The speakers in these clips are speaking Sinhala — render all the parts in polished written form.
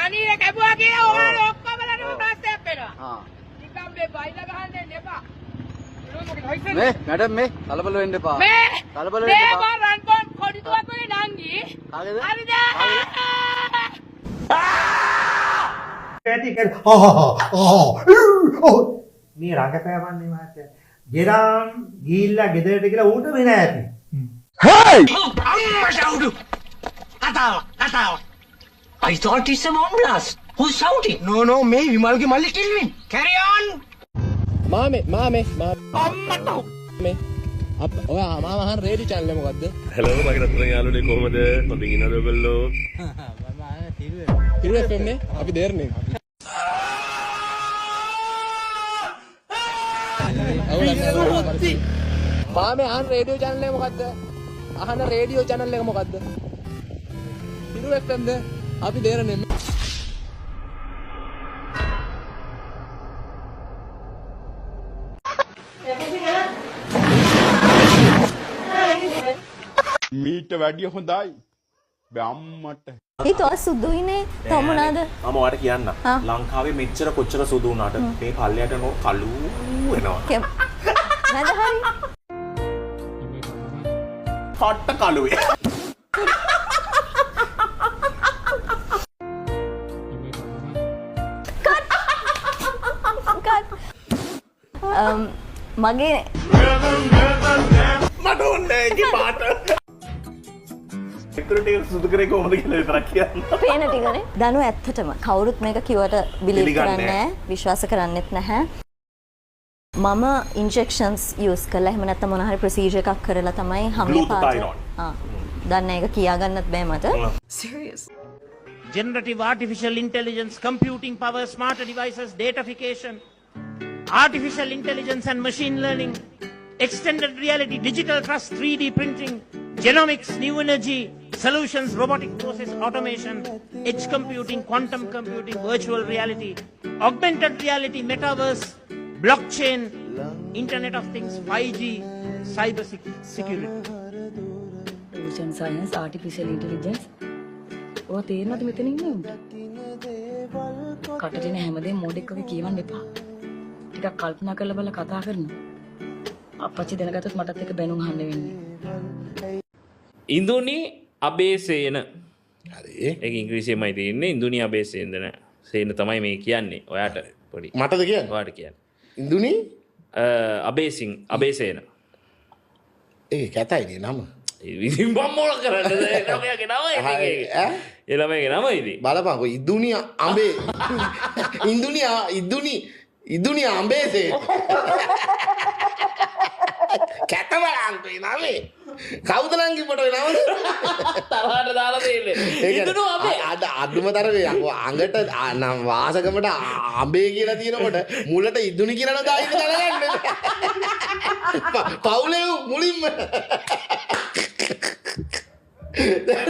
පණීර කැපුවා කියලා ඔයාලා ඔක්කොම ලඩම ප්‍රශ්නයක් වෙනවා. නිකම් මේ බයිලා ගහන්න එන්න එපා. මේ මැඩම් මේ කලබල වෙන්න එපා. කලබල වෙන්න එපා. මේ රන් පොන් කොඩිතුවක් වගේ නංගි. කාගේද? හරිද? මේ රංගපෑමන්නේ මහත්තයා. ගෙරාම් ගිහිල්ලා ගෙදරට ගිහලා ඌට වෙන ඇති. Amma shouted! Katawa! I thought it's a bomb blast. Who's shouting? No, me, Vimalki Malli Tilwin. Carry on! මාමේ අම්මට ඔයා මාම අහන රේඩියෝ channel එක මොකද්ද? hello මගේ රත්න යාළුවනේ කොහමද? හොඳින් ඉන්නවද ඔයගොල්ලෝ? පිරු FM නේ අපි දෙරනේ. මාමේ අහන රේඩියෝ channel එක මොකද්ද? අහන රේඩියෝ channel එක මොකද්ද? පිරු FM ද අපි දෙරනේ. මීට වැඩිය හොඳයි බම්මට ඒතෝ සුදුයිනේ තමුණාද මම ඔයාලට කියන්න ලංකාවේ මෙච්චර කොච්චර සුදු වුණාට මේ පල්ලයට නෝ කළු වෙනවා නැද හරි කට්ට කළුවේ මගේ මට ඕනේ ඒකේ පාට සිකියුරිටි සුදු කරේ කොහොමද කියලා විතරක් කියන්න. පේන ටිකනේ. දනු ඇත්තටම කවුරුත් මේක කිව්වට බිලීව් කරන්නේ නැහැ, විශ්වාස කරන්නෙත් නැහැ. මම ඉන්ජෙක්ෂන්ස් යූස් කළා. එහෙම නැත්නම් මොන හරි ප්‍රොසීජර් එකක් කරලා තමයි හැම පාට. දන්නේ ඒක කියාගන්නත් බෑ මට. Serious. Generative artificial intelligence, computing power, smarter devices, datafication, artificial intelligence and machine learning, extended reality, digital trust, 3D printing, genomics, new energy, solutions, robotic process automation, edge computing, quantum computing, virtual reality, augmented reality, metaverse, blockchain, Internet of Things, 5G, cyber security. Ocean science, artificial intelligence. ඔය තේරෙනවද මෙතන ඉන්නේ උන්ට? කටටින හැමදේම මොඩෙක් වගේ කියවන්න එපා. ටිකක් කල්පනා කරලා බලලා කතා කරනවා. අපච්චි දැනගත්තොත් මටත් එක බැනුම් අහන්න වෙන්නේ. ඉඳුනි අබේසේන. හරි. ඒක ඉංග්‍රීසියෙන්මයි තියෙන්නේ. ඉඳුනි අබේසේන නෑ. සේන තමයි මේ කියන්නේ. ඔයාට පොඩි. මටද කියන්නේ? ඔයාට කියන්නේ. ඉඳුනි අබේසේන. ඒක කැතයිනේ නම. ඉතින් මම මොන කරන්නද? ළමයාගේ නම ඉතින්. ඒ ළමයාගේ නම ඉතින්. බලපන්කො ඉඳුනි අඹේ. ඉඳුනි අඹේසේ. කැතවලන්තේ නමේ. කවුද නම් කිව්වට ඔය නම? තරහට දාලා දෙන්නේ. ඉඳුනු අඹේ. අදුම තරමේ අඟට නම් වාසගමට අඹේ කියලා තියෙනකොට මුලට ඉදුනි කියලා දාන්න දැනගන්න. පවුලේ මුලින්ම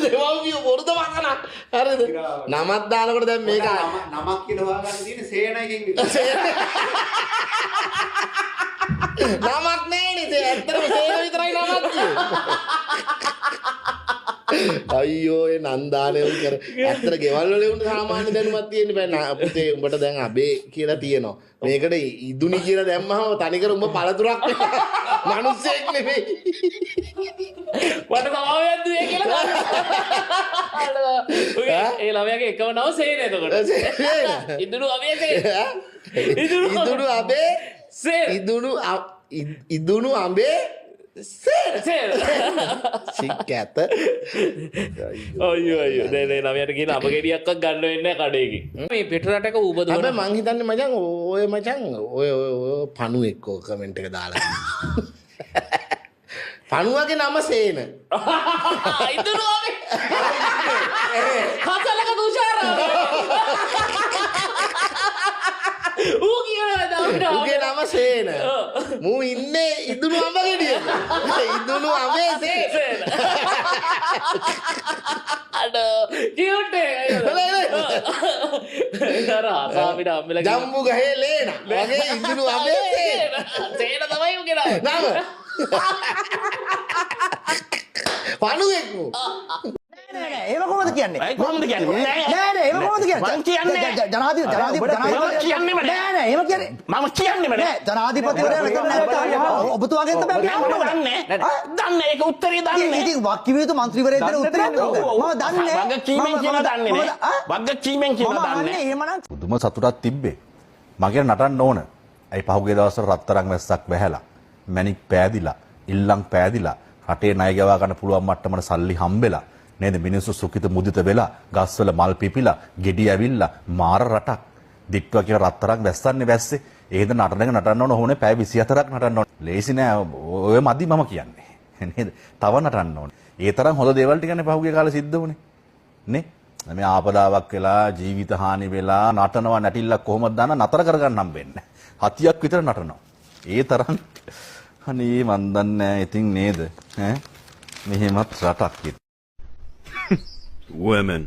දෙවවිය වරුද වකන. හරිද? නමක් දානකොට දැන් මේක නමක් කියලා හොයාගන්න තියෙන්නේ සේනයිකින් විතර. නමක් නෑනේ. ඇත්තටම සේන විතරයි නමක් තියෙන්නේ. අයියෝ ඒ නන්දානේ උන් කර ඇත්තට ගෙවල් වල උන් සාමාන්‍ය දැනුමක් තියෙන්නේ බෑ පුතේ උඹට දැන් අබේ කියලා තියෙනවා මේකට ඉදුනි කියලා දැම්මම තනිකර උඹ පළතුරක් මිනිස්සෙක් නෙමෙයි මට සමාවෙන්න දුවේ කියලා ඒ ළමයාගේ එකම නම සේන එතකොට ඉදුණු අබේ සේන ඉදුණු අබේ සේන ඉදුණු අබේ සේන සික්කැත අයියෝ දැන් ළමයාට කියන අප ගෙඩියක්වත් ගන්න වෙන්නේ නැහැ කඩේකින් මේ පිට රටක ඌබ දුවන හැබැයි මං හිතන්නේ මචං ඔය පණු එක්ක කමෙන්ට් එක දාලා පණුවගේ නම සේන ඉදුණු අබේ හසලක තුෂාරා උගේ නම සේන මූ ඉන්නේ ඉදුණු අඹ ගෙඩියක ඉදුණු අඹේ සේන අඩෝ කියුට් එක අර ආසාමිට අම්මලා ජම්බු ගහේ ලේන වගේ ඉදුණු අඹේ සේන සේන තමයි උගේ නම පණුවෙක් ඒව කොහොමද කියන්නේ? කොහොමද කියන්නේ? නෑ ඒක කොහොමද කියන්නේ? මං කියන්නේ ජනාධිපතිවරයා මෙතන නැත්නම් ඔබතුමාගෙන් තමයි අපි අහන්නේ. දන්නේ ඒක උත්තරේ දන්නේ. ඉතින් වක්කිවිය යුතු മന്ത്രിවරයෙක් දෙන උත්තරයක් මම දන්නේ. වගකීමෙන් කියලා දන්නේ නෑ. වගකීමෙන් කියලා දන්නේ. එහෙමනම් පුදුම සතුටක් තිබ්බේ. මගේ නටන්න ඕන. ඇයි පහුගිය දවස්වල රත්තරන් වැස්සක් වැහැලා, මැණික් පෑදිලා, ඉල්ලම් පෑදිලා, රටේ ණය ගෙවා ගන්න පුළුවන් මට්ටමට සල්ලි හම්බෙලා, නේද? මිනිස්සු සුඛිත මුදිත වෙලා, ගස්වල මල් පිපිලා, ගෙඩි ඇවිල්ලා, මාර රටක්. දික්වා කියන රත්තරන් වැස්සන්නේ වැස්සේ. ඒකද නටන්න ඕන ඕනේ පැය 24ක් නටන්න ඕන. ලේසි නෑ. ඔය මදි මම කියන්නේ. නේද? තව නටන්න ඕනේ. ඒ තරම් හොඳ දේවල් ටිකනේ පහුගිය කාලේ සිද්ධ වුනේ. නේ? මේ ආපදාවක් වෙලා ජීවිත හානි වෙලා නටනවා නැටිල්ලක් කොහොමද දාන නතර කරගන්න හම්බෙන්නේ. හතියක් විතර නටනවා. ඒ තරම් අනේ මන් දන්නේ ඉතින් නේද ඈ මෙහෙමත් රටක් ඉතින්. Women.